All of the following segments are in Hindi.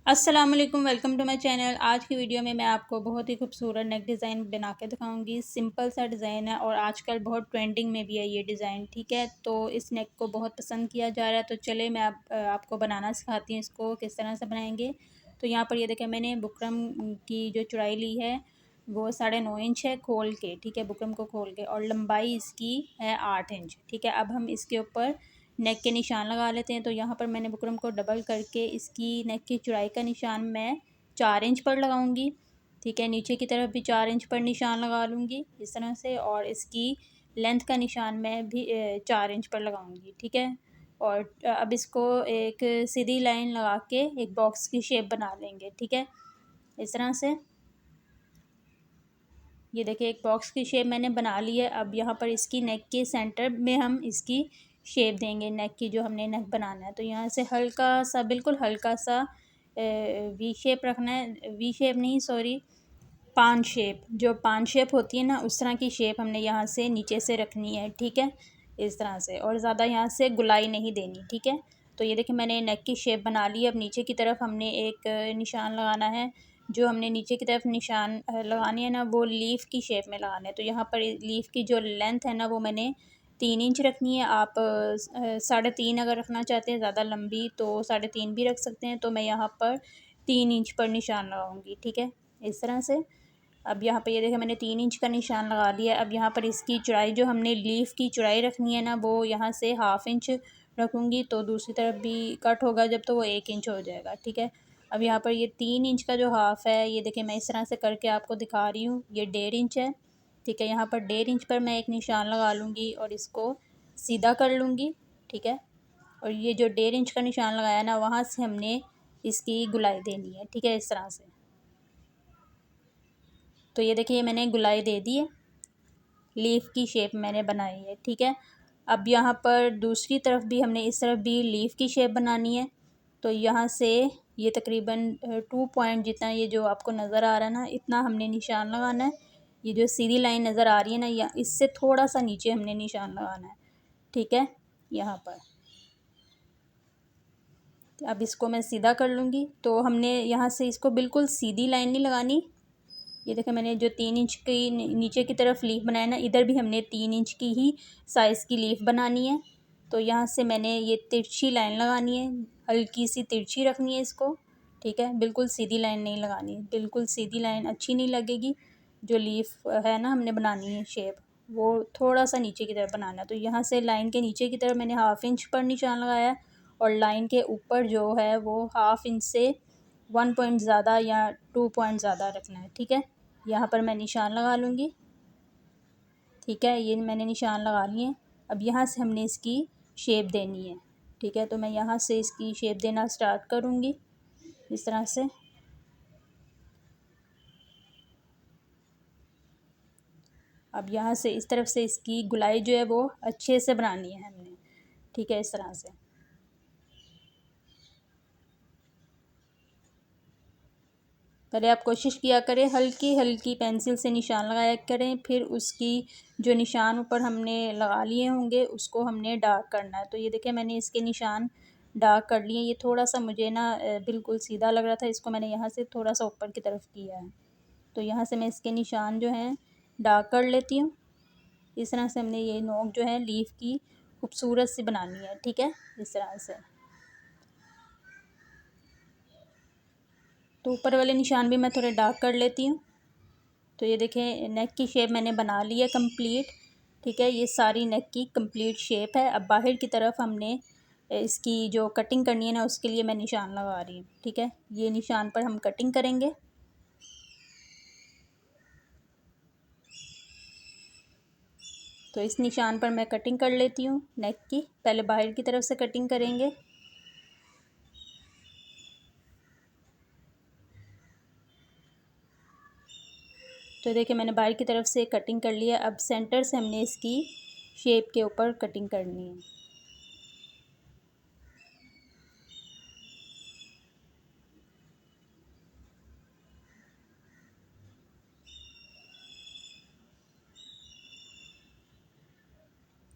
अस्सलाम वालेकुम, वेलकम टू माय चैनल। आज की वीडियो में मैं आपको बहुत ही खूबसूरत नेक डिज़ाइन बना के दिखाऊंगी। सिंपल सा डिज़ाइन है और आजकल बहुत ट्रेंडिंग में भी है ये डिज़ाइन। ठीक है, तो इस नेक को बहुत पसंद किया जा रहा है। तो चले मैं आपको बनाना सिखाती हूँ, इसको किस तरह से बनाएंगे। तो यहाँ पर ये देखें, मैंने बुकरम की जो चौड़ाई ली है वो 9.5 इंच है खोल के। ठीक है, बुकरम को खोल के, और लंबाई इसकी है 8 इंच। ठीक है, अब हम इसके ऊपर नेक के निशान लगा लेते हैं। तो यहाँ पर मैंने बुकरम को डबल करके इसकी नेक की चौड़ाई का निशान मैं 4 इंच पर लगाऊंगी। ठीक है, नीचे की तरफ भी 4 इंच पर निशान लगा लूँगी इस तरह से, और इसकी लेंथ का निशान मैं भी 4 इंच पर लगाऊंगी। ठीक है, और अब इसको एक सीधी लाइन लगा के एक बॉक्स की शेप बना लेंगे। ठीक है, इस तरह से ये देखिए एक बॉक्स की शेप मैंने बना ली है। अब यहाँ पर इसकी नेक के सेंटर में हम इसकी शेप देंगे, नेक की जो हमने नेक बनाना है। तो यहाँ से हल्का सा, बिल्कुल हल्का सा वी शेप रखना है। वी शेप नहीं, सॉरी, पान शेप, जो पान शेप होती है ना, उस तरह की शेप हमने यहाँ से नीचे से रखनी है। ठीक है, इस तरह से, और ज़्यादा यहाँ से गुलाई नहीं देनी। ठीक है, तो ये देखिए मैंने नेक की शेप बना ली है। अब नीचे की तरफ हमने एक निशान लगाना है। जो हमने नीचे की तरफ निशान लगानी है ना, वो लीफ़ की शेप में लगाना है। तो यहाँ पर लीफ़ की जो लेंथ है ना, वो मैंने 3 इंच रखनी है। आप 3.5 अगर रखना चाहते हैं ज़्यादा लंबी, तो 3.5 भी रख सकते हैं। तो मैं यहाँ पर 3 इंच पर निशान लगाऊंगी। ठीक है, इस तरह से। अब यहाँ पर ये देखें मैंने 3 इंच का निशान लगा लिया। अब यहाँ पर इसकी चौड़ाई, जो हमने लीफ़ की चौड़ाई रखनी है ना, वो यहाँ से 1/2 इंच रखूँगी। तो दूसरी तरफ भी कट होगा जब, तो वो 1 इंच हो जाएगा। ठीक है, अब यहाँ पर ये 3 इंच का जो हाफ़ है, ये देखिए मैं इस तरह से करके आपको दिखा रही हूँ। ये 1.5 इंच है। ठीक है, यहाँ पर 1.5 इंच पर मैं एक निशान लगा लूँगी और इसको सीधा कर लूँगी। ठीक है, और ये जो 1.5 इंच का निशान लगाया ना, वहाँ से हमने इसकी गुलाई देनी है। ठीक है, इस तरह से। तो ये देखिए मैंने गुलाई दे दी है, लीफ की शेप मैंने बनाई है। ठीक है, अब यहाँ पर दूसरी तरफ भी हमने इस तरफ भी लीफ की शेप बनानी है। तो यहाँ से ये तकरीबन 2 पॉइंट जितना, ये जो आपको नज़र आ रहा है ना, इतना हमने निशान लगाना है। ये जो सीधी लाइन नज़र आ रही है ना, या इससे थोड़ा सा नीचे हमने निशान लगाना है। ठीक है, यहाँ पर अब इसको मैं सीधा कर लूँगी। तो हमने यहाँ से इसको बिल्कुल सीधी लाइन नहीं लगानी। ये देखिए मैंने जो 3 इंच की नीचे की तरफ लीफ बनाया ना, इधर भी हमने 3 इंच की ही साइज़ की लीफ बनानी है। तो यहाँ से मैंने ये तिरछी लाइन लगानी है, हल्की सी तिरछी रखनी है इसको। ठीक है, बिल्कुल सीधी लाइन नहीं लगानी, बिल्कुल सीधी लाइन अच्छी नहीं लगेगी। जो लीफ है ना हमने बनानी है शेप, वो थोड़ा सा नीचे की तरफ बनाना है। तो यहाँ से लाइन के नीचे की तरफ मैंने 1/2 इंच पर निशान लगाया है, और लाइन के ऊपर जो है वो 1/2 इंच से 1 पॉइंट ज़्यादा या 2 पॉइंट ज़्यादा रखना है। ठीक है, यहाँ पर मैं निशान लगा लूँगी। ठीक है, ये मैंने निशान लगा लिए। अब यहाँ से हमने इसकी शेप देनी है। ठीक है, तो मैं यहाँ से इसकी शेप देना स्टार्ट करूँगी इस तरह से। अब यहाँ से इस तरफ से इसकी गुलाई जो है वो अच्छे से बनानी है हमने। ठीक है, इस तरह से। पहले आप कोशिश किया करें, हल्की हल्की पेंसिल से निशान लगाया करें, फिर उसकी जो निशान ऊपर हमने लगा लिए होंगे उसको हमने डार्क करना है। तो ये देखिए मैंने इसके निशान डार्क कर लिए। ये थोड़ा सा मुझे ना बिल्कुल सीधा लग रहा था, इसको मैंने यहाँ से थोड़ा सा ऊपर की तरफ किया है। तो यहाँ से मैं इसके निशान जो हैं डार्क कर लेती हूँ। इस तरह से हमने ये नोक जो है लीफ की खूबसूरत सी बनानी है। ठीक है, इस तरह से। तो ऊपर वाले निशान भी मैं थोड़े डार्क कर लेती हूँ। तो ये देखें नेक की शेप मैंने बना ली है कंप्लीट। ठीक है, ये सारी नेक की कंप्लीट शेप है। अब बाहर की तरफ हमने इसकी जो कटिंग करनी है ना, उसके लिए मैं निशान लगा रही हूँ। ठीक है, ये निशान पर हम कटिंग करेंगे। तो इस निशान पर मैं कटिंग कर लेती हूँ नेक की। पहले बाहर की तरफ से कटिंग करेंगे। तो देखिए मैंने बाहर की तरफ से कटिंग कर लिया। अब सेंटर से हमने इसकी शेप के ऊपर कटिंग करनी है।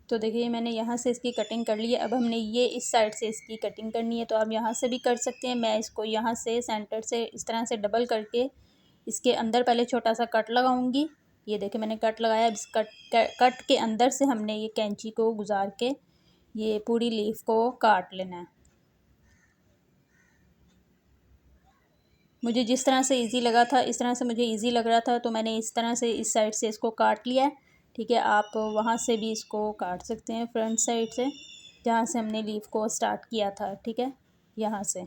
तो देखिए मैंने यहाँ से इसकी कटिंग कर ली है। अब हमने ये इस साइड से इसकी कटिंग करनी है, तो आप यहाँ से भी कर सकते हैं। मैं इसको यहाँ से सेंटर से इस तरह से डबल करके इसके अंदर पहले छोटा सा कट लगाऊंगी। ये देखिए मैंने कट लगाया। अब इस कट के अंदर से हमने ये कैंची को गुजार के ये पूरी लीफ को काट लेना है। मुझे जिस तरह से इजी लगा था, इस तरह से मुझे इजी लग रहा था, तो मैंने इस तरह से इस साइड से इसको काट लिया है। ठीक है, आप वहाँ से भी इसको काट सकते हैं, फ्रंट साइड से जहाँ से हमने लीफ को स्टार्ट किया था। ठीक है, यहाँ से।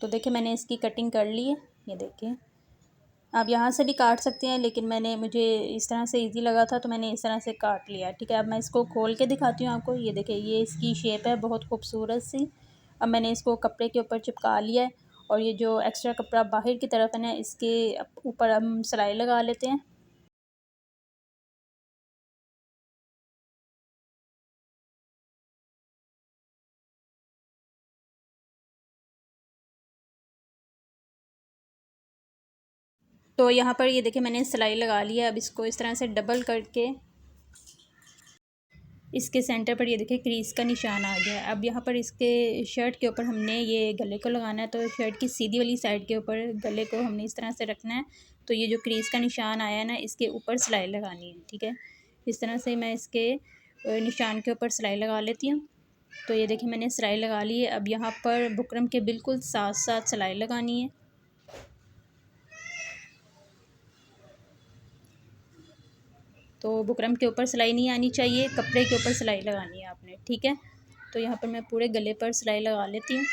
तो देखिए मैंने इसकी कटिंग कर ली है। ये देखिए आप यहाँ से भी काट सकते हैं, लेकिन मुझे इस तरह से इजी लगा था तो मैंने इस तरह से काट लिया। ठीक है, अब मैं इसको खोल के दिखाती हूँ आपको। ये देखिए ये इसकी शेप है बहुत खूबसूरत सी। अब मैंने इसको कपड़े के ऊपर चिपका लिया है, और ये जो एक्स्ट्रा कपड़ा बाहर की तरफ है ना, इसके ऊपर हम सिलाई लगा लेते हैं। तो यहाँ पर ये देखिए मैंने सिलाई लगा ली है। अब इसको इस तरह से डबल करके इसके सेंटर पर ये देखिए क्रीज का निशान आ गया है। अब यहाँ पर इसके शर्ट के ऊपर हमने ये गले को लगाना है, तो शर्ट की सीधी वाली साइड के ऊपर गले को हमने इस तरह से रखना है। तो ये जो क्रीज का निशान आया है ना, इसके ऊपर सिलाई लगानी है। ठीक है, इस तरह से मैं इसके निशान के ऊपर सिलाई लगा लेती हूँ। तो ये देखिए मैंने सिलाई लगा ली है। अब यहाँ पर बुकरम के बिल्कुल साथ साथ सिलाई लगानी है। तो बुकरम के ऊपर सिलाई नहीं आनी चाहिए, कपड़े के ऊपर सिलाई लगानी है आपने। ठीक है, तो यहाँ पर मैं पूरे गले पर सिलाई लगा लेती हूँ।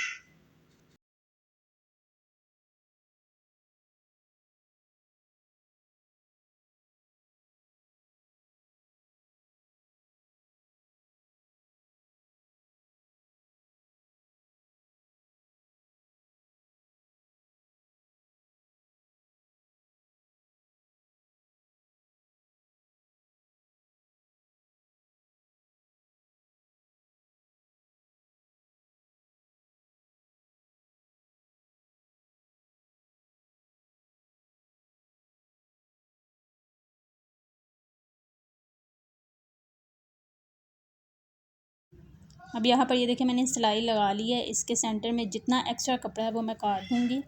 अब यहाँ पर ये देखिए मैंने सिलाई लगा ली है। इसके सेंटर में जितना एक्स्ट्रा कपड़ा है वो मैं काट दूँगी।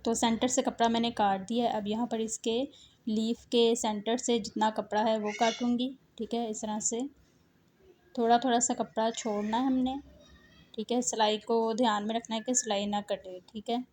तो सेंटर से कपड़ा मैंने काट दिया है। अब यहाँ पर इसके लीफ के सेंटर से जितना कपड़ा है वो काटूँगी। ठीक है, इस तरह से थोड़ा थोड़ा सा कपड़ा छोड़ना है हमने। ठीक है, सिलाई को ध्यान में रखना है कि सिलाई ना कटे। ठीक है,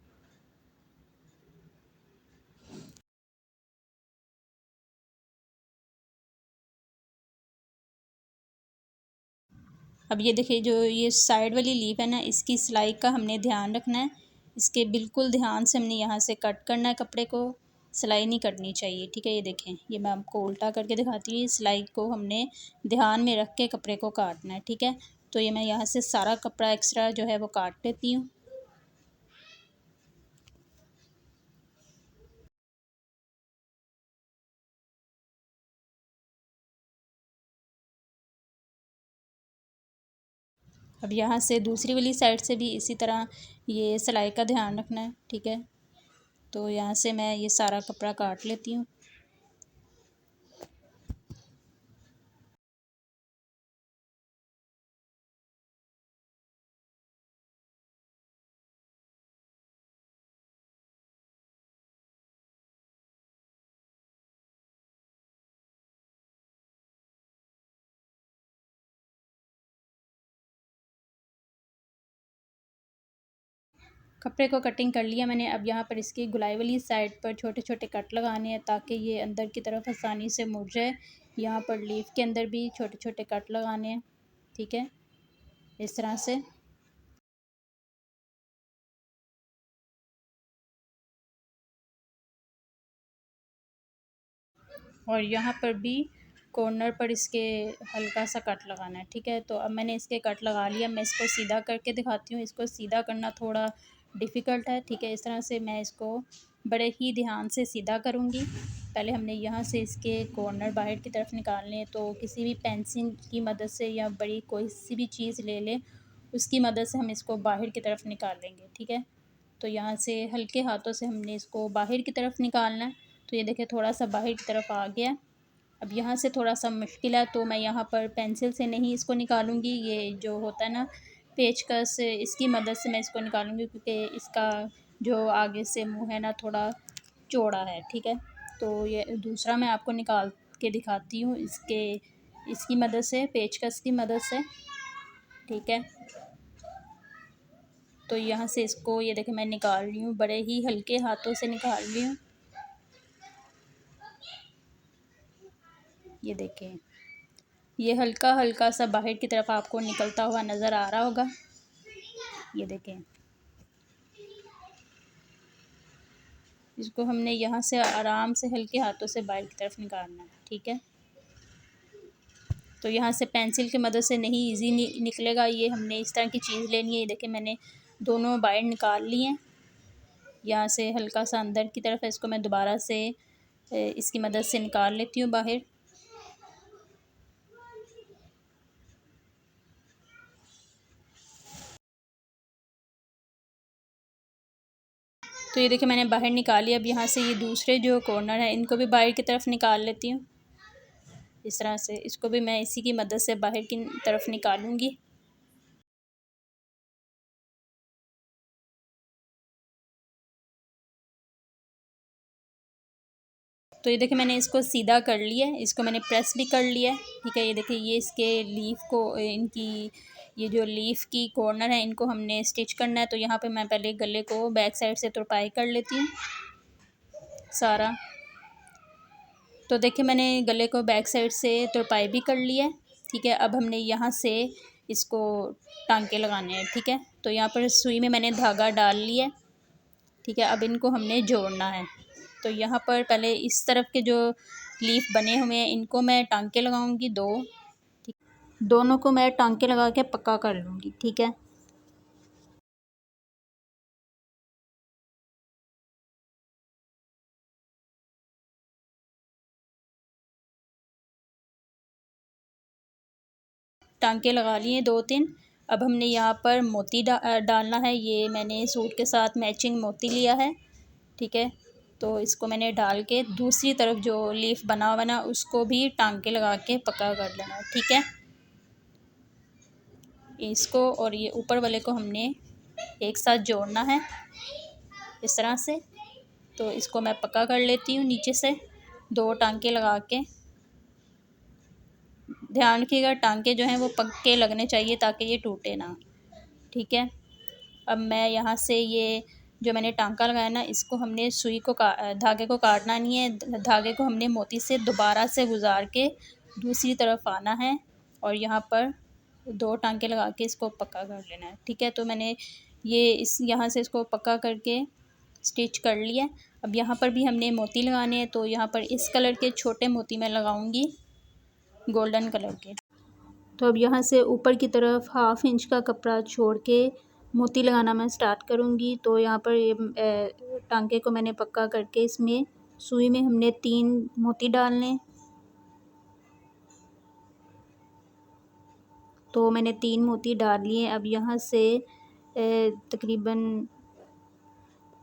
अब ये देखिए जो ये साइड वाली लीफ है ना, इसकी सिलाई का हमने ध्यान रखना है। इसके बिल्कुल ध्यान से हमने यहाँ से कट करना है कपड़े को, सिलाई नहीं करनी चाहिए। ठीक है, ये देखें, ये मैं आपको उल्टा करके दिखाती हूँ। सिलाई को हमने ध्यान में रख के कपड़े को काटना है। ठीक है, तो ये मैं यहाँ से सारा कपड़ा एक्स्ट्रा जो है वो काट लेती हूँ। अब यहाँ से दूसरी वाली साइड से भी इसी तरह ये सिलाई का ध्यान रखना है। ठीक है, तो यहाँ से मैं ये सारा कपड़ा काट लेती हूँ। कपड़े को कटिंग कर लिया मैंने। अब यहाँ पर इसकी गुलाई वाली साइड पर छोटे छोटे कट लगाने हैं, ताकि ये अंदर की तरफ आसानी से मुड़ जाए। यहाँ पर लीफ के अंदर भी छोटे छोटे कट लगाने हैं। ठीक है, इस तरह से। और यहाँ पर भी कॉर्नर पर इसके हल्का सा कट लगाना है। ठीक है, तो अब मैंने इसके कट लगा लिया। मैं इसको सीधा करके दिखाती हूँ। इसको सीधा करना थोड़ा डिफ़िकल्ट है। ठीक है, इस तरह से मैं इसको बड़े ही ध्यान से सीधा करूँगी। पहले हमने यहाँ से इसके कॉर्नर बाहर की तरफ निकालने हैं। तो किसी भी पेंसिल की मदद से या बड़ी कोई सी भी चीज़ ले लें, उसकी मदद से हम इसको बाहर की तरफ निकाल लेंगे, ठीक है। तो यहाँ से हल्के हाथों से हमने इसको बाहर की तरफ निकालना है। तो ये देखिए थोड़ा सा बाहर की तरफ आ गया। अब यहाँ से थोड़ा सा मुश्किल है, तो मैं यहाँ पर पेंसिल से नहीं इसको निकालूंगी, ये जो होता है ना पेचकस, इसकी मदद से मैं इसको निकालूंगी, क्योंकि इसका जो आगे से मुंह है ना थोड़ा चौड़ा है, ठीक है। तो ये दूसरा मैं आपको निकाल के दिखाती हूँ इसकी मदद से, पेचकस की मदद से, ठीक है। तो यहाँ से इसको ये देखिए मैं निकाल रही हूँ, बड़े ही हल्के हाथों से निकाल रही हूँ। ये देखें, ये हल्का हल्का सा बाहर की तरफ आपको निकलता हुआ नज़र आ रहा होगा। ये देखें, इसको हमने यहाँ से आराम से हल्के हाथों से बाहर की तरफ निकालना है, ठीक है। तो यहाँ से पेंसिल की मदद से नहीं इजी निकलेगा, ये हमने इस तरह की चीज़ लेनी है। ये देखिए मैंने दोनों बाहर निकाल लिए हैं। यहाँ से हल्का सा अंदर की तरफ है, इसको मैं दोबारा से इसकी मदद से निकाल लेती हूँ बाहर। तो ये देखिए मैंने बाहर निकाली। अब यहाँ से ये दूसरे जो कॉर्नर है इनको भी बाहर की तरफ निकाल लेती हूँ। इस तरह से इसको भी मैं इसी की मदद से बाहर की तरफ निकालूंगी। तो ये देखिए मैंने इसको सीधा कर लिया है, इसको मैंने प्रेस भी कर लिया है, ठीक है। ये देखिए ये इसके लीफ को, इनकी ये जो लीफ की कॉर्नर है इनको हमने स्टिच करना है। तो यहाँ पे मैं पहले गले को बैक साइड से तुरपाई कर लेती हूँ सारा। तो देखिए मैंने गले को बैक साइड से तुरपाई भी कर लिया है, ठीक है। अब हमने यहाँ से इसको टांके लगाने हैं, ठीक है। तो यहाँ पर सुई में मैंने धागा डाल लिया है, ठीक है। अब इनको हमने जोड़ना है। तो यहाँ पर पहले इस तरफ के जो लीफ बने हुए हैं इनको मैं टांके लगाऊंगी दो, ठीक। दोनों को मैं टांके लगा के पक्का कर लूँगी, ठीक है। टांके लगा लिए दो तीन। अब हमने यहाँ पर मोती डालना है। ये मैंने सूट के साथ मैचिंग मोती लिया है, ठीक है। तो इसको मैंने डाल के दूसरी तरफ जो लीफ बना हुआ ना उसको भी टांके लगा के पक्का कर लेना है, ठीक है। इसको और ये ऊपर वाले को हमने एक साथ जोड़ना है इस तरह से। तो इसको मैं पक्का कर लेती हूँ नीचे से दो टांके लगा के। ध्यान रखिएगा टांके जो हैं वो पक्के लगने चाहिए ताकि ये टूटे ना, ठीक है। अब मैं यहाँ से ये जो मैंने टांका लगाया ना इसको हमने सुई को धागे को काटना नहीं है, धागे को हमने मोती से दोबारा से गुजार के दूसरी तरफ आना है और यहाँ पर दो टांके लगा के इसको पक्का कर लेना है, ठीक है। तो मैंने ये यहाँ से इसको पक्का करके स्टिच कर लिया। अब यहाँ पर भी हमने मोती लगाने हैं। तो यहाँ पर इस कलर के छोटे मोती मैं लगाऊंगी, गोल्डन कलर के। तो अब यहाँ से ऊपर की तरफ 1/2 इंच का कपड़ा छोड़ के मोती लगाना मैं स्टार्ट करूँगी। तो यहाँ पर ये टांके को मैंने पक्का करके इसमें सुई में हमने 3 मोती डालने। तो मैंने 3 मोती डाल लिए। अब यहाँ से तकरीबन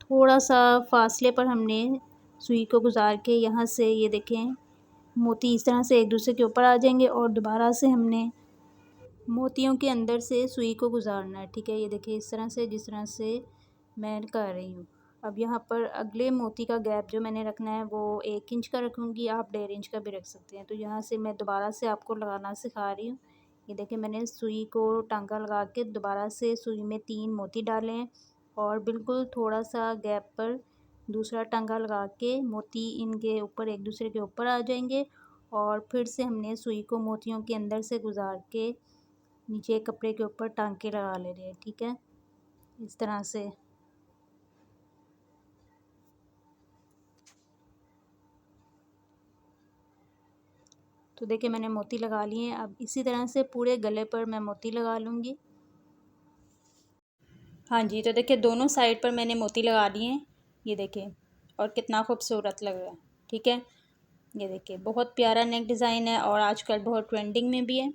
थोड़ा सा फासले पर हमने सुई को गुजार के यहाँ से ये देखें मोती इस तरह से एक दूसरे के ऊपर आ जाएंगे और दोबारा से हमने मोतियों के अंदर से सुई को गुजारना है, ठीक है। ये देखिए इस तरह से, जिस तरह से मैं कर रही हूँ। अब यहाँ पर अगले मोती का गैप जो मैंने रखना है वो 1 इंच का रखूँगी, आप 1.5 इंच का भी रख सकते हैं। तो यहाँ से मैं दोबारा से आपको लगाना सिखा रही हूँ। ये देखिए मैंने सुई को टांका लगा के दोबारा से सुई में 3 मोती डाले हैं और बिल्कुल थोड़ा सा गैप पर दूसरा टांका लगा के मोती इनके ऊपर एक दूसरे के ऊपर आ जाएंगे और फिर से हमने सुई को मोतियों के अंदर से गुजार के नीचे कपड़े के ऊपर टांके लगा ले रहे हैं, ठीक है, इस तरह से। तो देखिए मैंने मोती लगा लिए हैं। अब इसी तरह से पूरे गले पर मैं मोती लगा लूँगी। हाँ जी, तो देखिए दोनों साइड पर मैंने मोती लगा लिए हैं, ये देखें, और कितना खूबसूरत लग रहा है, ठीक है। ये देखिए बहुत प्यारा नेक डिज़ाइन है और आजकल बहुत ट्रेंडिंग में भी है।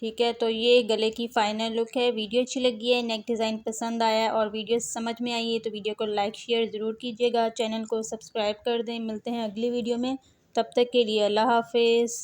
ठीक है, तो ये गले की फ़ाइनल लुक है। वीडियो अच्छी लगी है, नेक डिज़ाइन पसंद आया और वीडियो समझ में आई है तो वीडियो को लाइक शेयर ज़रूर कीजिएगा, चैनल को सब्सक्राइब कर दें। मिलते हैं अगली वीडियो में, तब तक के लिए अल्लाह हाफ़िज़।